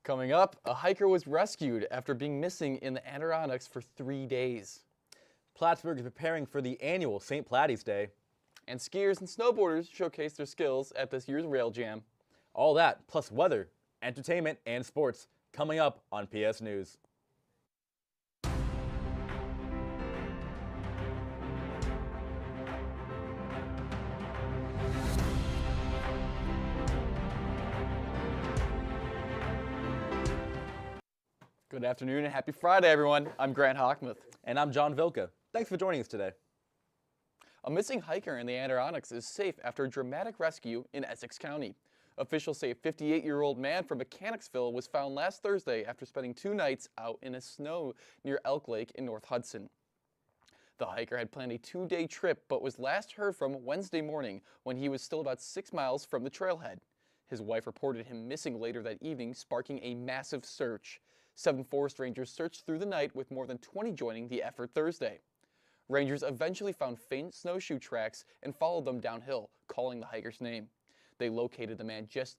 Coming up, a hiker was rescued after being missing in the Adirondacks for 3 days. Plattsburgh is preparing for the annual St. Patty's Day. And skiers and snowboarders showcase their skills at this year's Rail Jam. All that, plus weather, entertainment, and sports, coming up on PS News. Good afternoon and happy Friday, everyone. I'm Grant Hockmuth. And I'm John Vilka. Thanks for joining us today. A missing hiker in the Adirondacks is safe after a dramatic rescue in Essex County. Officials say a 58-year-old man from Mechanicsville was found last Thursday after spending 2 nights out in the snow near Elk Lake in North Hudson. The hiker had planned a 2-day trip but was last heard from Wednesday morning when he was still about 6 miles from the trailhead. His wife reported him missing later that evening, sparking a massive search. 7 forest rangers searched through the night, with more than 20 joining the effort Thursday. Rangers eventually found faint snowshoe tracks and followed them downhill, calling the hiker's name. They located the man just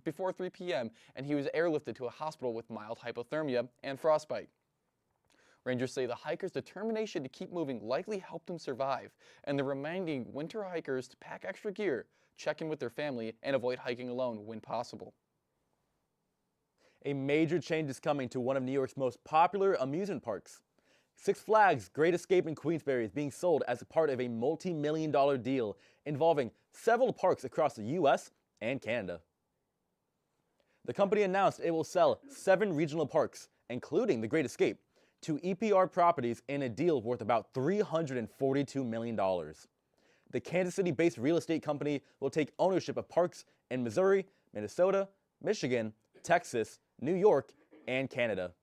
before 3 p.m. and he was airlifted to a hospital with mild hypothermia and frostbite. Rangers say the hiker's determination to keep moving likely helped him survive, and they're reminding winter hikers to pack extra gear, check in with their family, and avoid hiking alone when possible. A major change is coming to one of New York's most popular amusement parks. Six Flags Great Escape in Queensbury is being sold as a part of a multi-million-dollar deal involving several parks across the U.S. and Canada. The company announced it will sell 7 regional parks, including the Great Escape, to EPR Properties in a deal worth about $342 million. The Kansas City-based real estate company will take ownership of parks in Missouri, Minnesota, Michigan, Texas, New York, and Canada.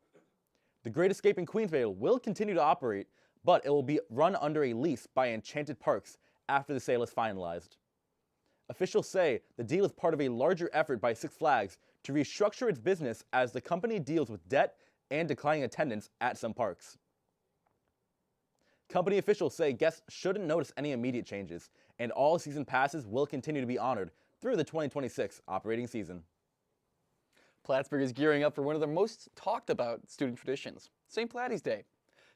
The Great Escape in Queensbury will continue to operate, but it will be run under a lease by Enchanted Parks after the sale is finalized. Officials say the deal is part of a larger effort by Six Flags to restructure its business as the company deals with debt and declining attendance at some parks. Company officials say guests shouldn't notice any immediate changes, and all season passes will continue to be honored through the 2026 operating season. Plattsburgh is gearing up for one of the most talked about student traditions, St. Patty's Day.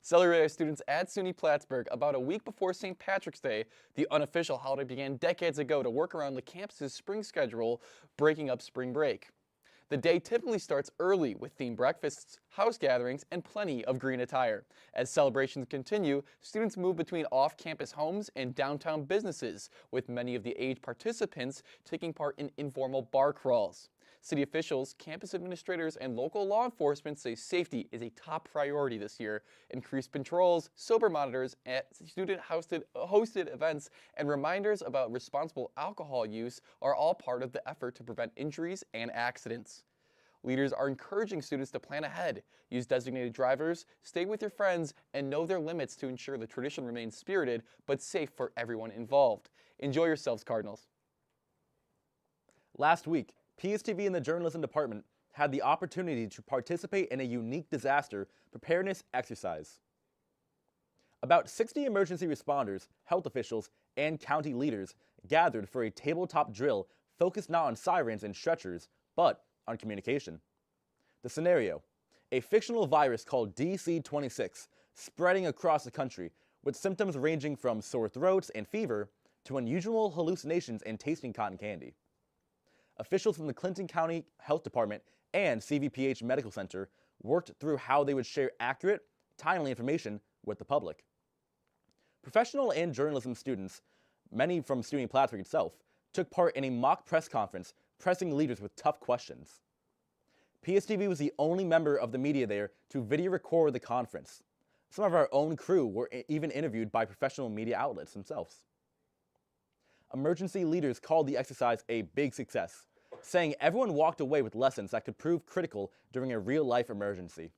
Celebrated students at SUNY Plattsburgh about a week before St. Patrick's Day. The unofficial holiday began decades ago to work around the campus's spring schedule, breaking up spring break. The day typically starts early with themed breakfasts, house gatherings, and plenty of green attire. As celebrations continue, students move between off-campus homes and downtown businesses, with many of the age participants taking part in informal bar crawls. City officials, campus administrators, and local law enforcement say safety is a top priority this year. Increased patrols, sober monitors at student-hosted events, and reminders about responsible alcohol use are all part of the effort to prevent injuries and accidents. Leaders are encouraging students to plan ahead, use designated drivers, stay with your friends, and know their limits to ensure the tradition remains spirited but safe for everyone involved. Enjoy yourselves, Cardinals. Last week, PSTV and the journalism department had the opportunity to participate in a unique disaster preparedness exercise. About 60 emergency responders, health officials, and county leaders gathered for a tabletop drill focused not on sirens and stretchers, but on communication. The scenario: a fictional virus called DC-26 spreading across the country, with symptoms ranging from sore throats and fever to unusual hallucinations and tasting cotton candy. Officials from the Clinton County Health Department and CVPH Medical Center worked through how they would share accurate, timely information with the public. Professional and journalism students, many from SUNY Plattsburgh itself, took part in a mock press conference pressing leaders with tough questions. PSTV was the only member of the media there to video record the conference. Some of our own crew were even interviewed by professional media outlets themselves. Emergency leaders called the exercise a big success, saying everyone walked away with lessons that could prove critical during a real-life emergency.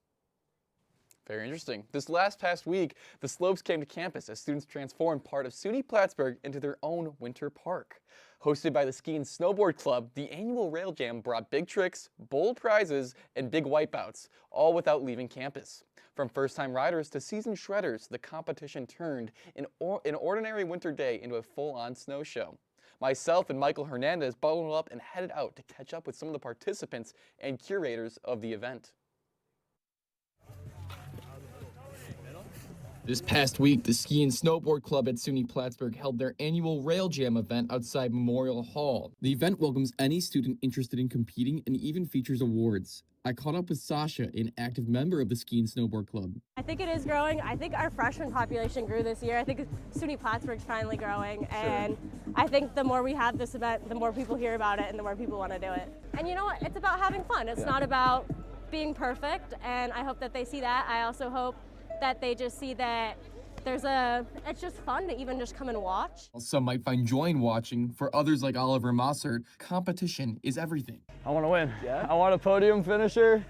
Very interesting. This past week, the slopes came to campus as students transformed part of SUNY Plattsburgh into their own winter park. Hosted by the Ski and Snowboard Club, the annual Rail Jam brought big tricks, bold prizes, and big wipeouts, all without leaving campus. From first-time riders to seasoned shredders, the competition turned an ordinary winter day into a full-on snow show. Myself and Michael Hernandez bundled up and headed out to catch up with some of the participants and curators of the event. This past week, the Ski and Snowboard Club at SUNY Plattsburgh held their annual Rail Jam event outside Memorial Hall. The event welcomes any student interested in competing and even features awards. I caught up with Sasha, an active member of the Ski and Snowboard Club. I think it is growing. I think our freshman population grew this year. I think SUNY Plattsburgh's finally growing, and I think the more we have this event, the more people hear about it and the more people want to do it. And you know what? It's about having fun. It's not about being perfect, and I hope that they see that. I also hope that they just see that it's just fun to even just come and watch. Some might find joy in watching. For others like Oliver Mossert, competition is everything. I want to win. Yeah? I want a podium finisher.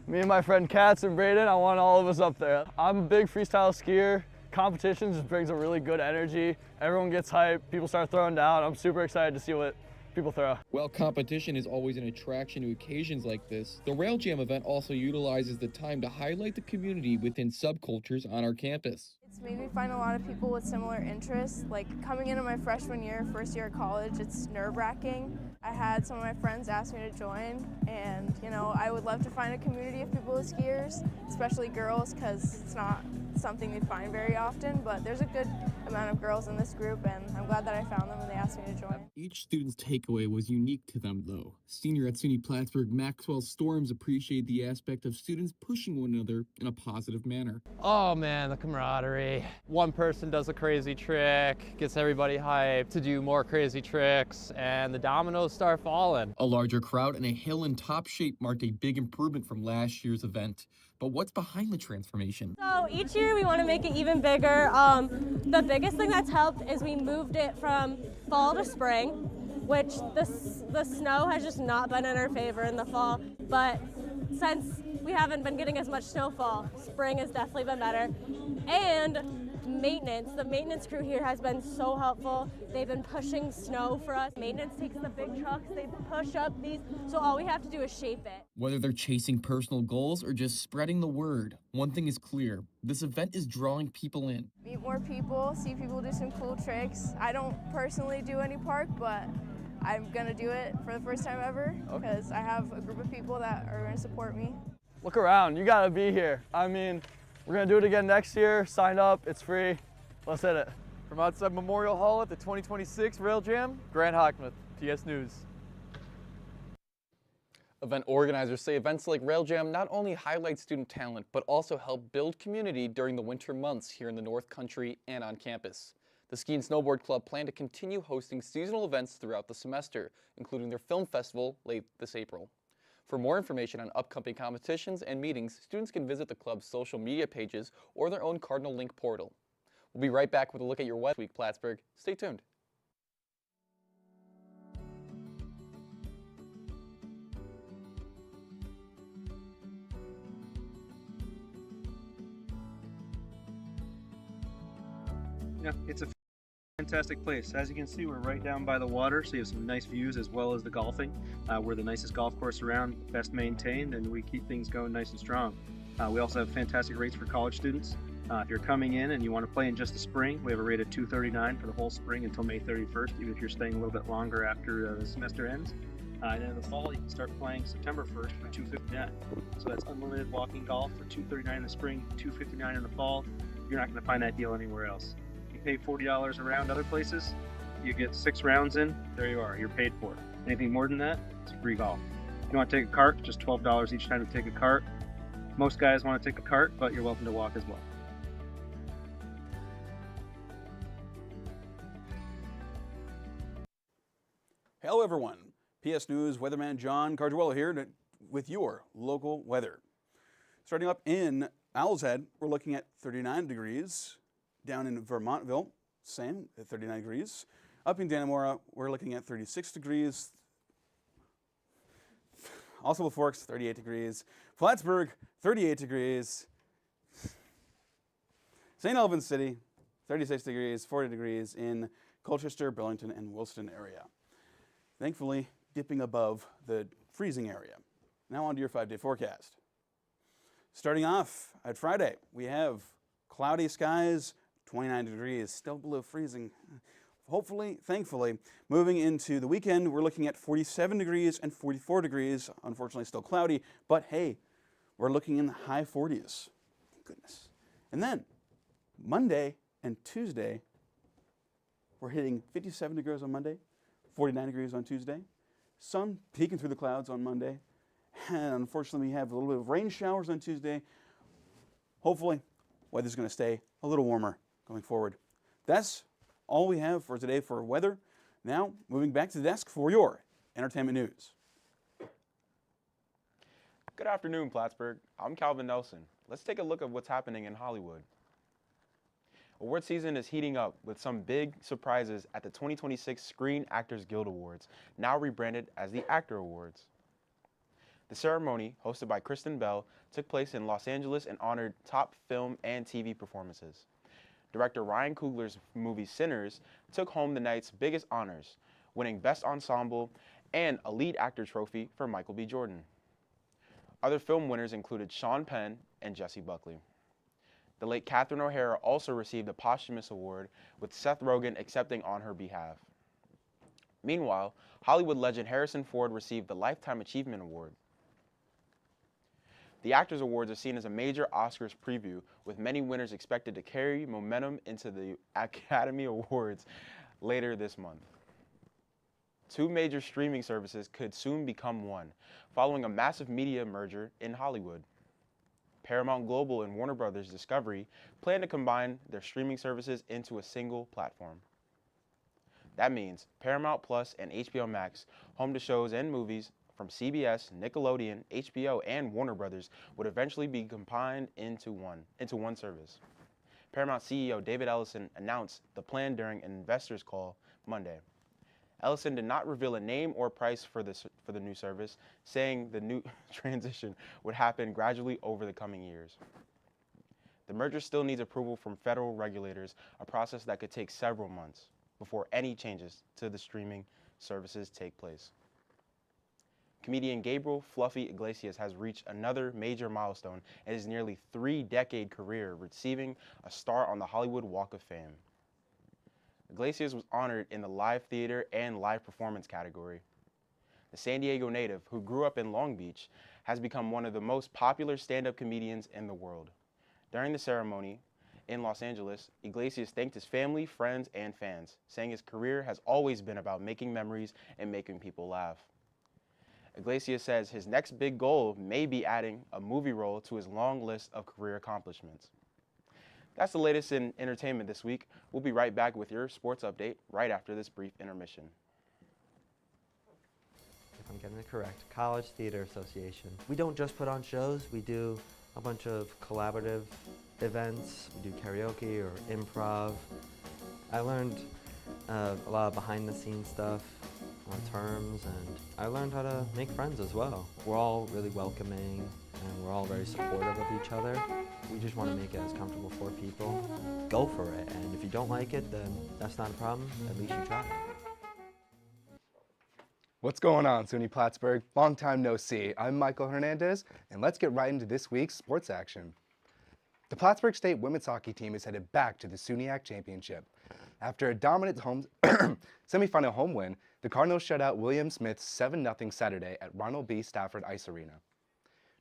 Me and my friend Katz and Braden, I want all of us up there. I'm a big freestyle skier. Competition just brings a really good energy. Everyone gets hyped. People start throwing down. I'm super excited to see what people throw. While competition is always an attraction to occasions like this, the Rail Jam event also utilizes the time to highlight the community within subcultures on our campus. It's made me find a lot of people with similar interests. Like coming into my freshman year, first year of college, it's nerve-wracking. I had some of my friends ask me to join, and I would love to find a community of people with skiers, especially girls, because it's not something they find very often, but there's a good amount of girls in this group, and I'm glad that I found them and they asked me to join. Each student's takeaway was unique to them, though. Senior at SUNY Plattsburgh, Maxwell Storms appreciated the aspect of students pushing one another in a positive manner. Oh man, the camaraderie. One person does a crazy trick, gets everybody hyped to do more crazy tricks, and the dominoes start falling. A larger crowd and a hill in top shape marked a big improvement from last year's event. But what's behind the transformation? So each year we want to make it even bigger. The biggest thing that's helped is we moved it from fall to spring, which the snow has just not been in our favor in the fall. But since we haven't been getting as much snowfall, spring has definitely been better. And maintenance, the maintenance crew here has been so helpful. They've been pushing snow for us. Maintenance takes the big trucks, they push up these, so all we have to do is shape it. Whether they're chasing personal goals or just spreading the word, one thing is clear: this event is drawing people in. Meet more people, see people do some cool tricks. I don't personally do any park, but I'm gonna do it for the first time ever because I have a group of people that are gonna support me. Look around, you gotta be here. I mean, we're gonna do it again next year. Sign up, it's free. Let's hit it. From outside Memorial Hall at the 2026 Rail Jam, Grant Hockmuth, TS News. Event organizers say events like Rail Jam not only highlight student talent, but also help build community during the winter months here in the North Country and on campus. The Ski and Snowboard Club plan to continue hosting seasonal events throughout the semester, including their film festival late this April. For more information on upcoming competitions and meetings, students can visit the club's social media pages or their own Cardinal Link portal. We'll be right back with a look at your West Week, Plattsburgh. Stay tuned. Yeah, it's a fantastic place. As you can see, we're right down by the water, so you have some nice views as well as the golfing. We're the nicest golf course around, best maintained, and we keep things going nice and strong. We also have fantastic rates for college students. If you're coming in and you want to play in just the spring, we have a rate of $239 for the whole spring until May 31st, even if you're staying a little bit longer after the semester ends. And then in the fall, you can start playing September 1st for $259. So that's unlimited walking golf for $239 in the spring, $259 in the fall. You're not going to find that deal anywhere else. You pay $40 a round other places, you get 6 rounds in, there you are, you're paid for. Anything more than that, it's free golf. If you want to take a cart, just $12 each time to take a cart. Most guys want to take a cart, but you're welcome to walk as well. Hello everyone, PS News Weatherman John Cardwell here with your local weather. Starting up in Owl's Head, we're looking at 39 degrees. Down in Vermontville, same at 39 degrees. Up in Dannemora, we're looking at 36 degrees. Also the Forks, 38 degrees. Plattsburgh, 38 degrees. St. Albans City, 36 degrees, 40 degrees in Colchester, Burlington, and Williston area. Thankfully, dipping above the freezing area. Now on to your 5-day forecast. Starting off at Friday, we have cloudy skies, 29 degrees, still below freezing. hopefully, thankfully, moving into the weekend, we're looking at 47 degrees and 44 degrees. Unfortunately, still cloudy, but hey, we're looking in the high 40s. Goodness. And then Monday and Tuesday, we're hitting 57 degrees on Monday, 49 degrees on Tuesday, sun peeking through the clouds on Monday, and unfortunately, we have a little bit of rain showers on Tuesday. Hopefully, weather's going to stay a little warmer going forward. That's all we have for today for weather. Now, moving back to the desk for your entertainment news. Good afternoon, Plattsburgh. I'm Calvin Nelson. Let's take a look at what's happening in Hollywood. Award season is heating up with some big surprises at the 2026 Screen Actors Guild Awards, now rebranded as the Actor Awards. The ceremony, hosted by Kristen Bell, took place in Los Angeles and honored top film and TV performances. Director Ryan Coogler's movie Sinners took home the night's biggest honors, winning Best Ensemble and a Lead Actor trophy for Michael B. Jordan. Other film winners included Sean Penn and Jessie Buckley. The late Catherine O'Hara also received a posthumous award, with Seth Rogen accepting on her behalf. Meanwhile, Hollywood legend Harrison Ford received the Lifetime Achievement Award. The Actors Awards are seen as a major Oscars preview, with many winners expected to carry momentum into the Academy Awards later this month. Two major streaming services could soon become one, following a massive media merger in Hollywood. Paramount Global and Warner Bros. Discovery plan to combine their streaming services into a single platform. That means Paramount Plus and HBO Max, home to shows and movies from CBS, Nickelodeon, HBO, and Warner Bros., would eventually be combined into one service. Paramount CEO David Ellison announced the plan during an investors call Monday. Ellison did not reveal a name or price for the new service, saying the new transition would happen gradually over the coming years. The merger still needs approval from federal regulators, a process that could take several months before any changes to the streaming services take place. Comedian Gabriel "Fluffy" Iglesias has reached another major milestone in his nearly 3-decade career, receiving a star on the Hollywood Walk of Fame. Iglesias was honored in the live theater and live performance category. The San Diego native, who grew up in Long Beach, has become one of the most popular stand-up comedians in the world. During the ceremony in Los Angeles, Iglesias thanked his family, friends, and fans, saying his career has always been about making memories and making people laugh. Iglesias says his next big goal may be adding a movie role to his long list of career accomplishments. That's the latest in entertainment this week. We'll be right back with your sports update right after this brief intermission. If I'm getting it correct, College Theater Association. We don't just put on shows, we do a bunch of collaborative events. We do karaoke or improv. I learned a lot of behind-the-scenes stuff on terms, and I learned how to make friends as well. We're all really welcoming, and we're all very supportive of each other. We just want to make it as comfortable for people. Go for it, and if you don't like it, then that's not a problem. At least you tried. What's going on, SUNY Plattsburgh? Long time no see. I'm Michael Hernandez, and let's get right into this week's sports action. The Plattsburgh State women's hockey team is headed back to the SUNYAC Championship. After a dominant semifinal home win, the Cardinals shut out William Smith's 7-0 Saturday at Ronald B. Stafford Ice Arena.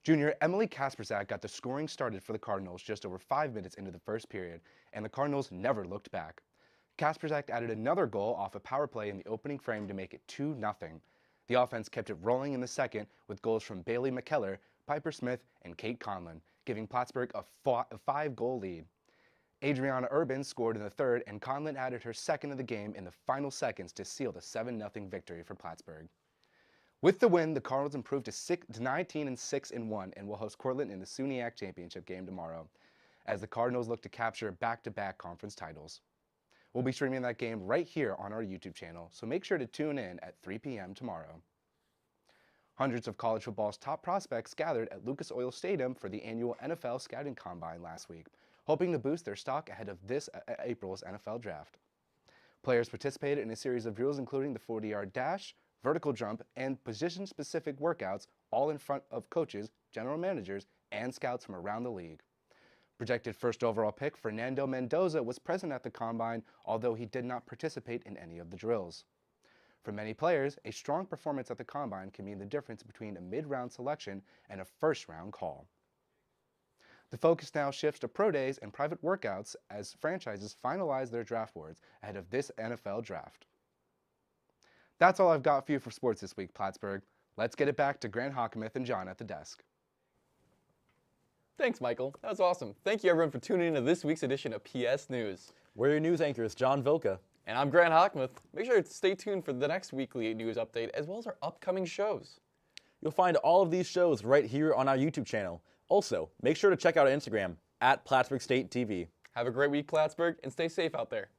Junior Emily Kasperzak got the scoring started for the Cardinals just over 5 minutes into the first period, and the Cardinals never looked back. Kasperzak added another goal off a power play in the opening frame to make it 2-0. The offense kept it rolling in the second with goals from Bailey McKellar, Piper Smith, and Kate Conlon, giving Plattsburgh a 5-goal lead. Adriana Urban scored in the third, and Conlon added her second of the game in the final seconds to seal the 7-0 victory for Plattsburgh. With the win, the Cardinals improved to 19-6-1 and will host Cortland in the SUNYAC Championship game tomorrow, as the Cardinals look to capture back-to-back conference titles. We'll be streaming that game right here on our YouTube channel, so make sure to tune in at 3 p.m. tomorrow. Hundreds of college football's top prospects gathered at Lucas Oil Stadium for the annual NFL Scouting Combine last week, hoping to boost their stock ahead of this April's NFL Draft. Players participated in a series of drills including the 40-yard dash, vertical jump, and position-specific workouts, all in front of coaches, general managers, and scouts from around the league. Projected first overall pick Fernando Mendoza was present at the combine, although he did not participate in any of the drills. For many players, a strong performance at the combine can mean the difference between a mid-round selection and a first-round call. The focus now shifts to pro days and private workouts as franchises finalize their draft boards ahead of this NFL draft. That's all I've got for you for sports this week, Plattsburgh. Let's get it back to Grant Hockenmuth and John at the desk. Thanks, Michael. That was awesome. Thank you, everyone, for tuning in to this week's edition of PS News. We're your news anchors, John Vilka. And I'm Grant Hockenmuth. Make sure to stay tuned for the next weekly news update as well as our upcoming shows. You'll find all of these shows right here on our YouTube channel. Also, make sure to check out our Instagram, @Plattsburgh State TV. Have a great week, Plattsburgh, and stay safe out there.